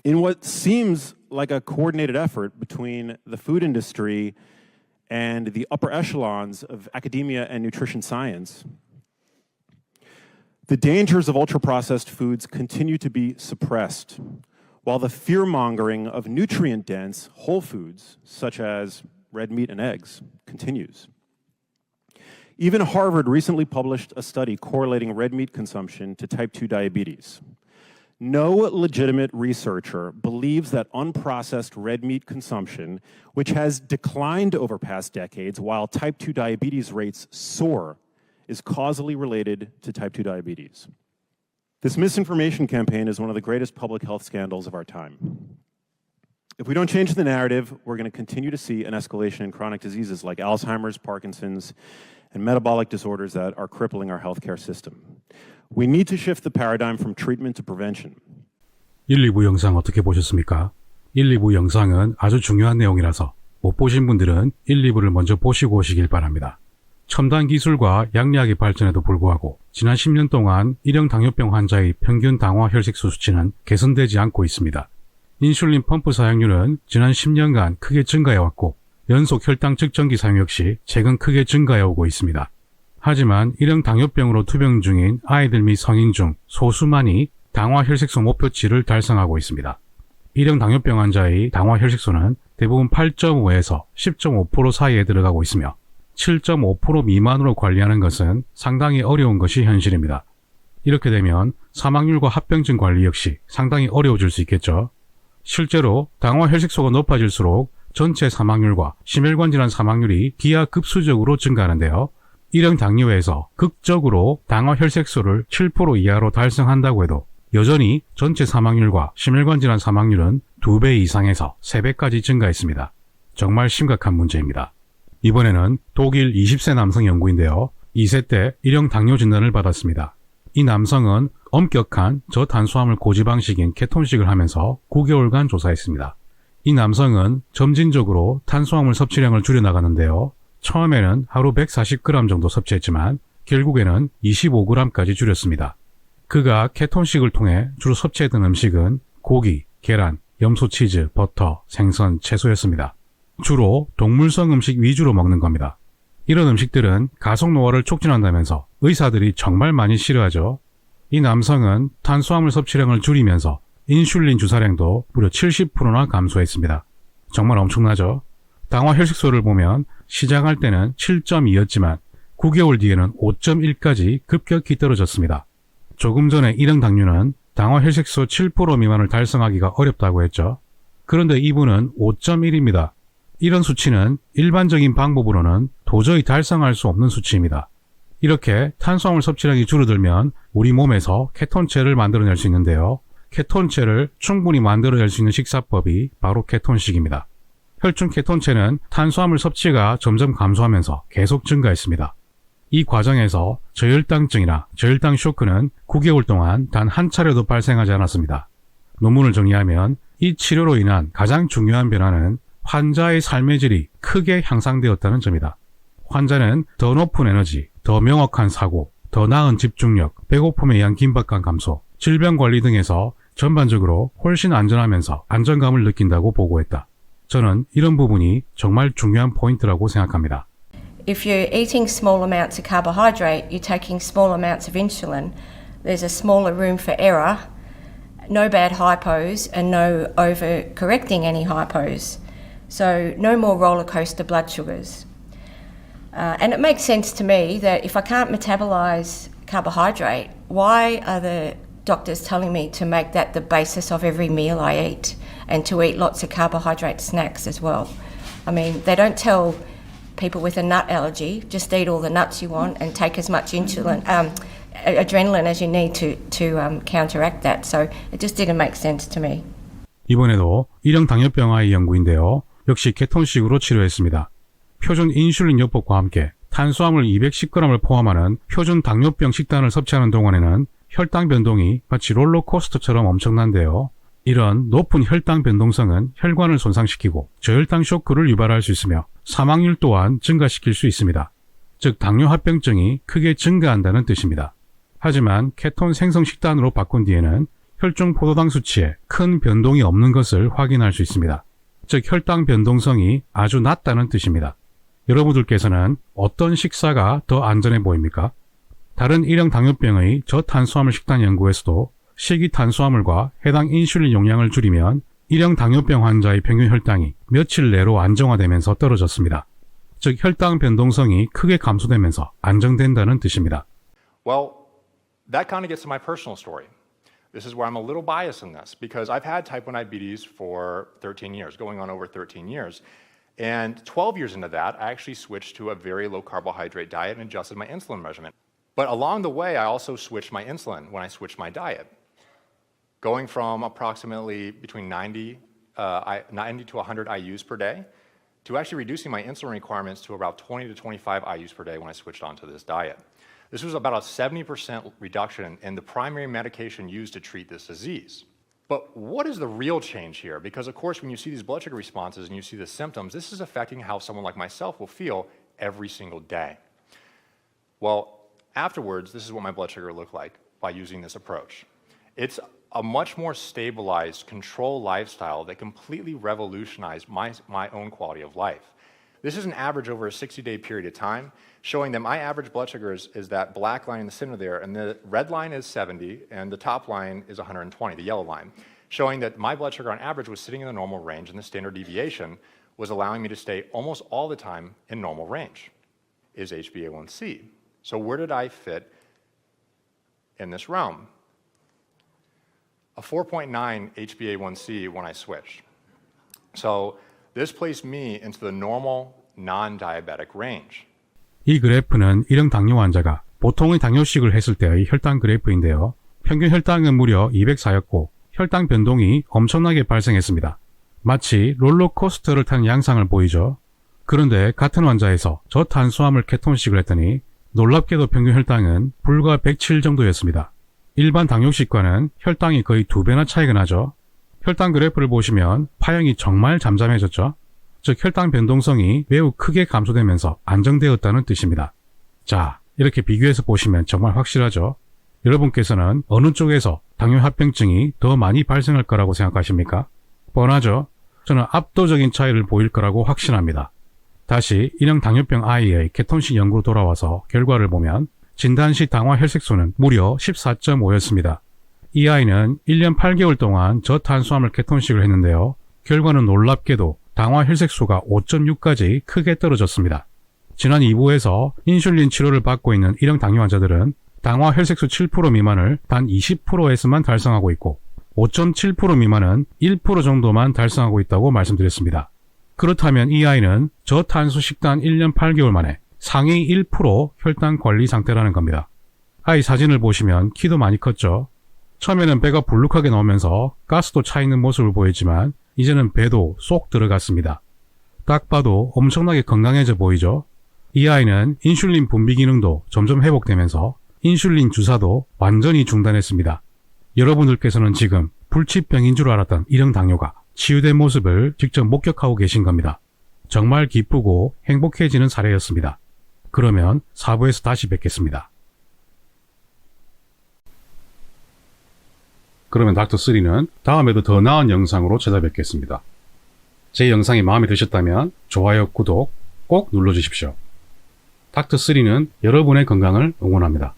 In what seems like a coordinated effort between the food industry and the upper echelons of academia and nutrition science, the dangers of ultra-processed foods continue to be suppressed, while the fear-mongering of nutrient-dense whole foods, such as red meat and eggs, continues. Even Harvard recently published a study correlating red meat consumption to type 2 diabetes. No legitimate researcher believes that unprocessed red meat consumption, which has declined over past decades while type 2 diabetes rates soar, is causally related to type 2 diabetes. This misinformation campaign is one of the greatest public health scandals of our time. If we don't change the narrative, we're going to continue to see an escalation in chronic diseases like Alzheimer's, Parkinson's, and metabolic disorders that are crippling our healthcare system. We need to shift the paradigm from treatment to prevention. 1, 2부 영상 어떻게 보셨습니까? 1, 2부 영상은 아주 중요한 내용이라서 못 보신 분들은 1, 2부를 먼저 보시고 오시길 바랍니다. 첨단 기술과 양리학의 발전에도 불구하고 지난 10년 동안 1형 당뇨병 환자의 평균 당화 혈색소 수치는 개선되지 않고 있습니다. 인슐린 펌프 사용률은 지난 10년간 크게 증가해왔고 연속 혈당 측정기 사용 역시 최근 크게 증가해오고 있습니다. 하지만 1형 당뇨병으로 투병 중인 아이들 및 성인 중 소수만이 당화 혈색소 목표치를 달성하고 있습니다. 1형 당뇨병 환자의 당화 혈색소는 대부분 8.5에서 10.5% 사이에 들어가고 있으며 7.5% 미만으로 관리하는 것은 상당히 어려운 것이 현실입니다. 이렇게 되면 사망률과 합병증 관리 역시 상당히 어려워질 수 있겠죠. 실제로 당화 혈색소가 높아질수록 전체 사망률과 심혈관 질환 사망률이 기하급수적으로 증가하는데요. 1형 당뇨에서 극적으로 당화 혈색소를 7% 이하로 달성한다고 해도 여전히 전체 사망률과 심혈관 질환 사망률은 2배 이상에서 3배까지 증가했습니다. 정말 심각한 문제입니다. 이번에는 독일 20세 남성 연구인데요. 2세 때 1형 당뇨 진단을 받았습니다. 이 남성은 엄격한 저탄수화물 고지방식인 케톤식을 하면서 9개월간 조사했습니다. 이 남성은 점진적으로 탄수화물 섭취량을 줄여나가는데요. 처음에는 하루 140g 정도 섭취했지만 결국에는 25g까지 줄였습니다. 그가 케톤식을 통해 주로 섭취했던 음식은 고기, 계란, 염소 치즈, 버터, 생선, 채소였습니다. 주로 동물성 음식 위주로 먹는 겁니다. 이런 음식들은 가속 노화를 촉진한다면서 의사들이 정말 많이 싫어하죠. 이 남성은 탄수화물 섭취량을 줄이면서 인슐린 주사량도 무려 70%나 감소했습니다. 정말 엄청나죠? 당화 혈색소를 보면 시작할 때는 7.2였지만 9개월 뒤에는 5.1까지 급격히 떨어졌습니다. 조금 전에 1형 당뇨는 당화 혈색소 7% 미만을 달성하기가 어렵다고 했죠. 그런데 이분은 5.1입니다. 이런 수치는 일반적인 방법으로는 도저히 달성할 수 없는 수치입니다. 이렇게 탄수화물 섭취량이 줄어들면 우리 몸에서 케톤체를 만들어낼 수 있는데요. 케톤체를 충분히 만들어낼 수 있는 식사법이 바로 케톤식입니다. 혈중 케톤체는 탄수화물 섭취가 점점 감소하면서 계속 증가했습니다. 이 과정에서 저혈당증이나 저혈당 쇼크는 9개월 동안 단 한 차례도 발생하지 않았습니다. 논문을 정리하면 이 치료로 인한 가장 중요한 변화는 환자의 삶의 질이 크게 향상되었다는 점이다. 환자는 더 높은 에너지, 더 명확한 사고, 더 나은 집중력, 배고픔에 의한 긴박감 감소, 질병관리 등에서 전반적으로 훨씬 안전하면서 안정감을 느낀다고 보고했다. 저는 이런 부분이 정말 중요한 포인트라고 생각합니다. If you're eating small amounts of carbohydrate, you're taking small amounts of insulin, there's a smaller room for error, no bad hypos and no overcorrecting any hypos. So no more roller coaster blood sugars. And it makes sense to me that if I can't metabolize carbohydrate, why are the doctors telling me to make that the basis of every meal I eat and to eat lots of carbohydrate snacks as well? I mean, they don't tell people with a nut allergy, just eat all the nuts you want and take as much adrenaline as you need to counteract that. So it just didn't make sense to me. 이번에도 1형 당뇨병 아이 연구인데요. 역시 케톤식으로 치료했습니다. 표준 인슐린 요법과 함께 탄수화물 210g을 포함하는 표준 당뇨병 식단을 섭취하는 동안에는 혈당 변동이 마치 롤러코스터처럼 엄청난데요. 이런 높은 혈당 변동성은 혈관을 손상시키고 저혈당 쇼크를 유발할 수 있으며 사망률 또한 증가시킬 수 있습니다. 즉 당뇨 합병증이 크게 증가한다는 뜻입니다. 하지만 케톤 생성 식단으로 바꾼 뒤에는 혈중 포도당 수치에 큰 변동이 없는 것을 확인할 수 있습니다. 즉 혈당 변동성이 아주 낮다는 뜻입니다. 여러분들께서는 어떤 식사가 더 안전해 보입니까? 다른 일형 당뇨병의 저탄수화물 식단 연구에서도 식이탄수화물과 해당 인슐린 용량을 줄이면 일형 당뇨병 환자의 평균 혈당이 며칠 내로 안정화되면서 떨어졌습니다. 즉 혈당 변동성이 크게 감소되면서 안정된다는 뜻입니다. Well, that kind of gets to my personal story. This is where I'm a little biased in this because I've had type 1 diabetes for 13 years, going on over 13 years. And 12 years into that, I actually switched to a very low carbohydrate diet and adjusted my insulin regimen. But along the way, I also switched my insulin when I switched my diet, going from approximately between 90 to 100 IUs per day to actually reducing my insulin requirements to about 20 to 25 IUs per day when I switched onto this diet. This was about a 70% reduction in the primary medication used to treat this disease. But what is the real change here? Because of course, when you see these blood sugar responses and you see the symptoms, this is affecting how someone like myself will feel every single day. Well, afterwards, this is what my blood sugar looked like by using this approach. It's a much more stabilized, controlled lifestyle that completely revolutionized my own quality of life. This is an average over a 60-day period of time, showing that my average blood sugar is that black line in the center there, and the red line is 70, and the top line is 120, the yellow line, showing that my blood sugar on average was sitting in the normal range, and the standard deviation was allowing me to stay almost all the time in normal range, is HbA1c. So where did I fit in this realm? A 4.9 HbA1c when I switched. So this placed me into the normal non-diabetic range. 이 그래프는 일형 당뇨 환자가 보통의 당뇨식을 했을 때의 혈당 그래프인데요. 평균 혈당은 무려 204였고 혈당 변동이 엄청나게 발생했습니다. 마치 롤러코스터를 타는 양상을 보이죠. 그런데 같은 환자에서 저탄수화물 케톤식을 했더니 놀랍게도 평균 혈당은 불과 107 정도였습니다. 일반 당뇨식과는 혈당이 거의 2배나 차이가 나죠. 혈당 그래프를 보시면 파형이 정말 잠잠해졌죠. 즉 혈당 변동성이 매우 크게 감소되면서 안정되었다는 뜻입니다. 자, 이렇게 비교해서 보시면 정말 확실하죠. 여러분께서는 어느 쪽에서 당뇨합병증이 더 많이 발생할 거라고 생각하십니까? 뻔하죠. 저는 압도적인 차이를 보일 거라고 확신합니다. 다시 일형 당뇨병 아이의 케톤식 연구로 돌아와서 결과를 보면 진단 시 당화 혈색소는 무려 14.5였습니다. 이 아이는 1년 8개월 동안 저탄수화물 케톤식을 했는데요. 결과는 놀랍게도 당화 혈색소가 5.6까지 크게 떨어졌습니다. 지난 2부에서 인슐린 치료를 받고 있는 일형 당뇨 환자들은 당화 혈색소 7% 미만을 단 20%에서만 달성하고 있고 5.7% 미만은 1% 정도만 달성하고 있다고 말씀드렸습니다. 그렇다면 이 아이는 저탄수 식단 1년 8개월 만에 상위 1% 혈당 관리 상태라는 겁니다. 아이 사진을 보시면 키도 많이 컸죠. 처음에는 배가 불룩하게 나오면서 가스도 차 있는 모습을 보였지만 이제는 배도 쏙 들어갔습니다. 딱 봐도 엄청나게 건강해져 보이죠? 이 아이는 인슐린 분비 기능도 점점 회복되면서 인슐린 주사도 완전히 중단했습니다. 여러분들께서는 지금 불치병인 줄 알았던 일형 당뇨가 치유된 모습을 직접 목격하고 계신 겁니다. 정말 기쁘고 행복해지는 사례였습니다. 그러면 4부에서 다시 뵙겠습니다. 그러면 닥터3는 다음에도 더 나은 영상으로 찾아뵙겠습니다. 제 영상이 마음에 드셨다면 좋아요, 구독 꼭 눌러주십시오. 닥터3는 여러분의 건강을 응원합니다.